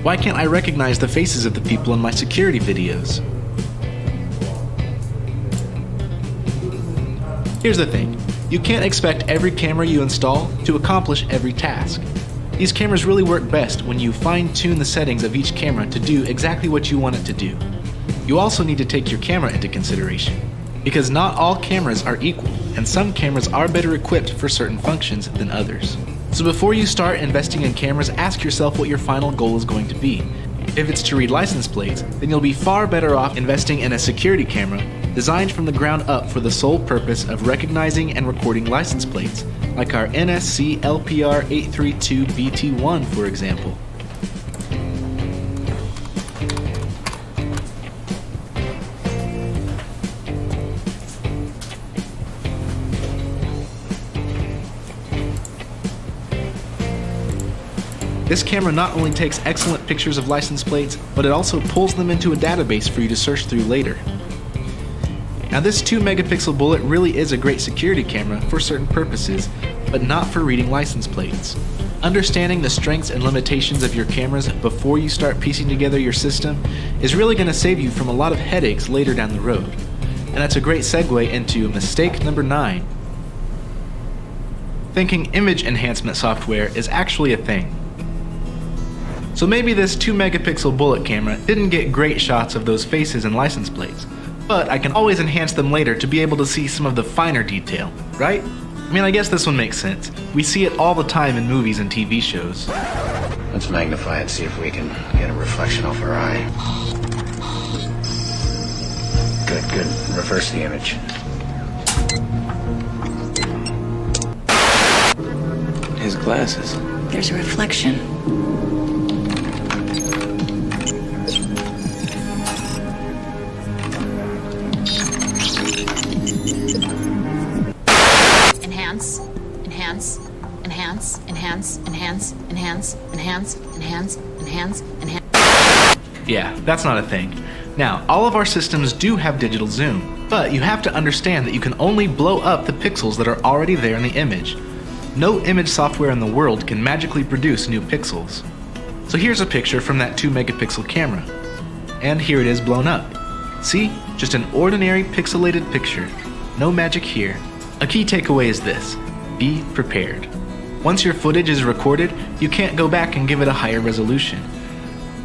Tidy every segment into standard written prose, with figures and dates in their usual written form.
Why can't I recognize the faces of the people in my security videos? Here's the thing, you can't expect every camera you install to accomplish every task. These cameras really work best when you fine-tune the settings of each camera to do exactly what you want it to do. You also need to take your camera into consideration, because not all cameras are equal, and some cameras are better equipped for certain functions than others. So before you start investing in cameras, ask yourself what your final goal is going to be. If it's to read license plates, then you'll be far better off investing in a security camera designed from the ground up for the sole purpose of recognizing and recording license plates, like our NSC LPR 832 BT1 for example. This camera not only takes excellent pictures of license plates, but it also pulls them into a database for you to search through later. Now this 2 megapixel bullet really is a great security camera for certain purposes, but not for reading license plates. Understanding the strengths and limitations of your cameras before you start piecing together your system is really going to save you from a lot of headaches later down the road. And that's a great segue into mistake number 9. Thinking image enhancement software is actually a thing. So maybe this 2 megapixel bullet camera didn't get great shots of those faces and license plates, but I can always enhance them later to be able to see some of the finer detail, right? I mean, I guess this one makes sense. We see it all the time in movies and TV shows. Let's magnify it, see if we can get a reflection off our eye. Good. Reverse the image. His glasses. There's a reflection. Enhance. Yeah, that's not a thing. Now, all of our systems do have digital zoom, but you have to understand that you can only blow up the pixels that are already there in the image. No image software in the world can magically produce new pixels. So here's a picture from that 2 megapixel camera. And here it is blown up. See? Just an ordinary pixelated picture. No magic here. A key takeaway is this: be prepared. Once your footage is recorded, you can't go back and give it a higher resolution.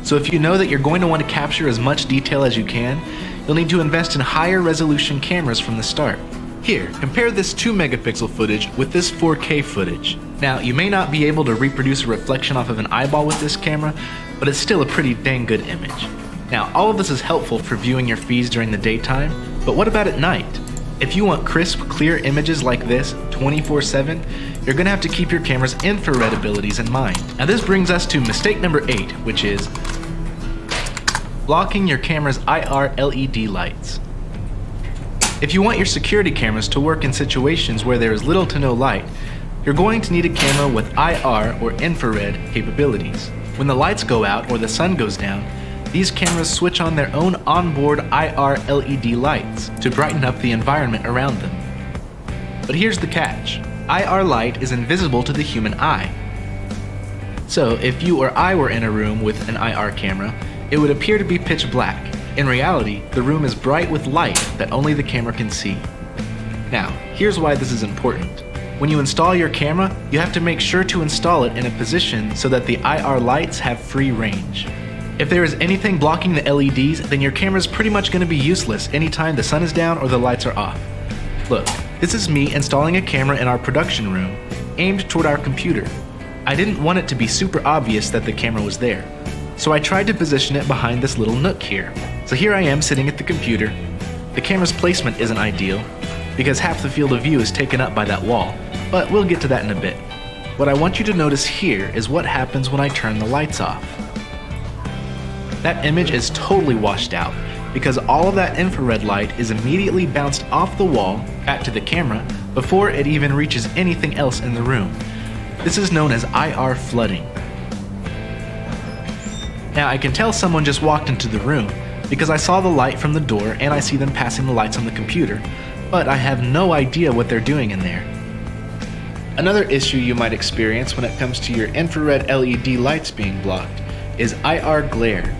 So if you know that you're going to want to capture as much detail as you can, you'll need to invest in higher resolution cameras from the start. Here, compare this 2 megapixel footage with this 4K footage. Now, you may not be able to reproduce a reflection off of an eyeball with this camera, but it's still a pretty dang good image. Now, all of this is helpful for viewing your feeds during the daytime, but what about at night? If you want crisp, clear images like this 24/7, you're going to have to keep your camera's infrared abilities in mind. Now this brings us to mistake number 8, which is blocking your camera's IR LED lights. If you want your security cameras to work in situations where there is little to no light, you're going to need a camera with IR or infrared capabilities. When the lights go out or the sun goes down, these cameras switch on their own onboard IR LED lights to brighten up the environment around them. But here's the catch: IR light is invisible to the human eye. So if you or I were in a room with an IR camera, it would appear to be pitch black. In reality, the room is bright with light that only the camera can see. Now, here's why this is important. When you install your camera, you have to make sure to install it in a position so that the IR lights have free range. If there is anything blocking the LEDs, then your camera is pretty much going to be useless anytime the sun is down or the lights are off. Look, this is me installing a camera in our production room, aimed toward our computer. I didn't want it to be super obvious that the camera was there, so I tried to position it behind this little nook here. So here I am sitting at the computer. The camera's placement isn't ideal, because half the field of view is taken up by that wall, but we'll get to that in a bit. What I want you to notice here is what happens when I turn the lights off. That image is totally washed out, because all of that infrared light is immediately bounced off the wall back to the camera before it even reaches anything else in the room. This is known as IR flooding. Now I can tell someone just walked into the room because I saw the light from the door and I see them passing the lights on the computer, but I have no idea what they're doing in there. Another issue you might experience when it comes to your infrared LED lights being blocked is IR glare.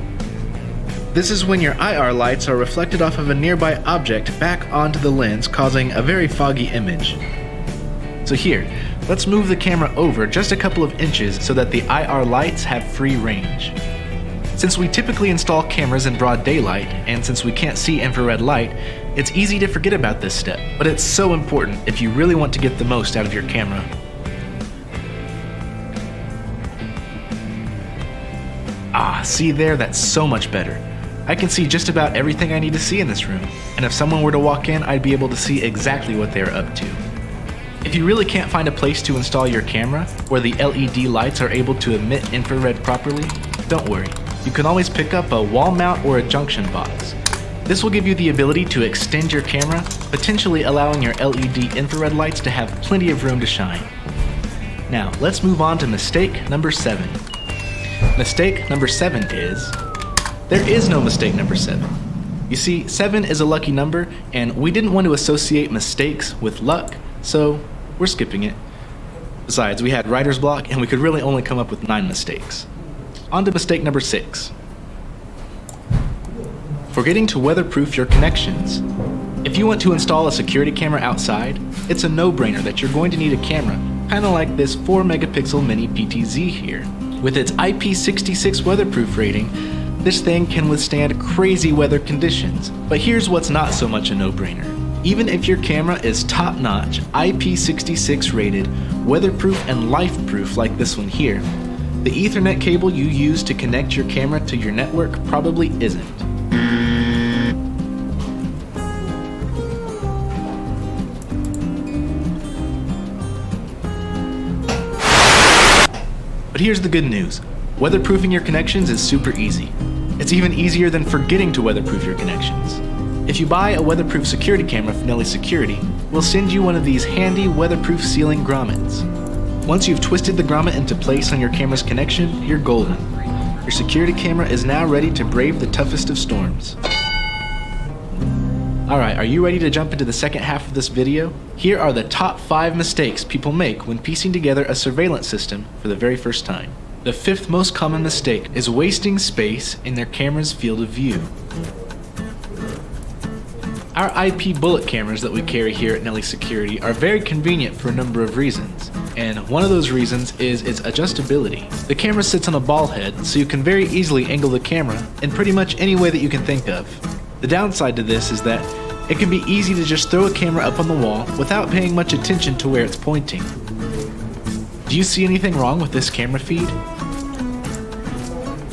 This is when your IR lights are reflected off of a nearby object back onto the lens, causing a very foggy image. So here, let's move the camera over just a couple of inches so that the IR lights have free range. Since we typically install cameras in broad daylight, and since we can't see infrared light, it's easy to forget about this step, but it's so important if you really want to get the most out of your camera. Ah, see there? That's so much better. I can see just about everything I need to see in this room, and if someone were to walk in, I'd be able to see exactly what they're up to. If you really can't find a place to install your camera where the LED lights are able to emit infrared properly, don't worry. You can always pick up a wall mount or a junction box. This will give you the ability to extend your camera, potentially allowing your LED infrared lights to have plenty of room to shine. Now, let's move on to mistake number 7. Mistake number 7 is... there is no mistake number 7. You see, 7 is a lucky number, and we didn't want to associate mistakes with luck, so we're skipping it. Besides, we had writer's block, and we could really only come up with 9 mistakes. On to mistake number 6. Forgetting to weatherproof your connections. If you want to install a security camera outside, it's a no-brainer that you're going to need a camera, kind of like this 4-megapixel mini PTZ here. With its IP66 weatherproof rating, this thing can withstand crazy weather conditions. But here's what's not so much a no-brainer. Even if your camera is top-notch, IP66 rated, weatherproof and life-proof like this one here, the Ethernet cable you use to connect your camera to your network probably isn't. But here's the good news. Weatherproofing your connections is super easy. It's even easier than forgetting to weatherproof your connections. If you buy a weatherproof security camera from Nelly Security, we'll send you one of these handy weatherproof sealing grommets. Once you've twisted the grommet into place on your camera's connection, you're golden. Your security camera is now ready to brave the toughest of storms. Alright, are you ready to jump into the second half of this video? Here are the top 5 mistakes people make when piecing together a surveillance system for the very first time. The 5th most common mistake is wasting space in their camera's field of view. Our IP bullet cameras that we carry here at Nelly Security are very convenient for a number of reasons, and one of those reasons is its adjustability. The camera sits on a ball head, so you can very easily angle the camera in pretty much any way that you can think of. The downside to this is that it can be easy to just throw a camera up on the wall without paying much attention to where it's pointing. Do you see anything wrong with this camera feed?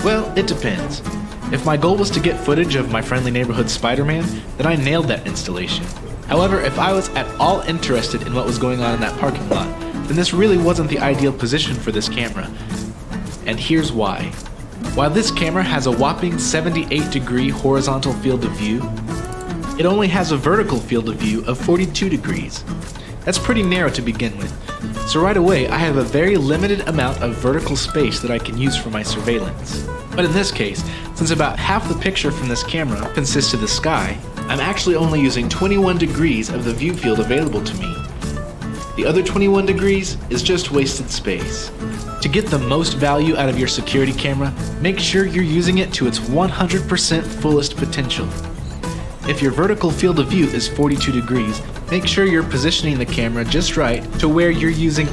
Well, it depends. If my goal was to get footage of my friendly neighborhood Spider-Man, then I nailed that installation. However, if I was at all interested in what was going on in that parking lot, then this really wasn't the ideal position for this camera. And here's why. While this camera has a whopping 78-degree horizontal field of view, it only has a vertical field of view of 42 degrees. That's pretty narrow to begin with. So right away, I have a very limited amount of vertical space that I can use for my surveillance. But in this case, since about half the picture from this camera consists of the sky, I'm actually only using 21 degrees of the view field available to me. The other 21 degrees is just wasted space. To get the most value out of your security camera, make sure you're using it to its 100% fullest potential. If your vertical field of view is 42 degrees, make sure you're positioning the camera just right to where you're using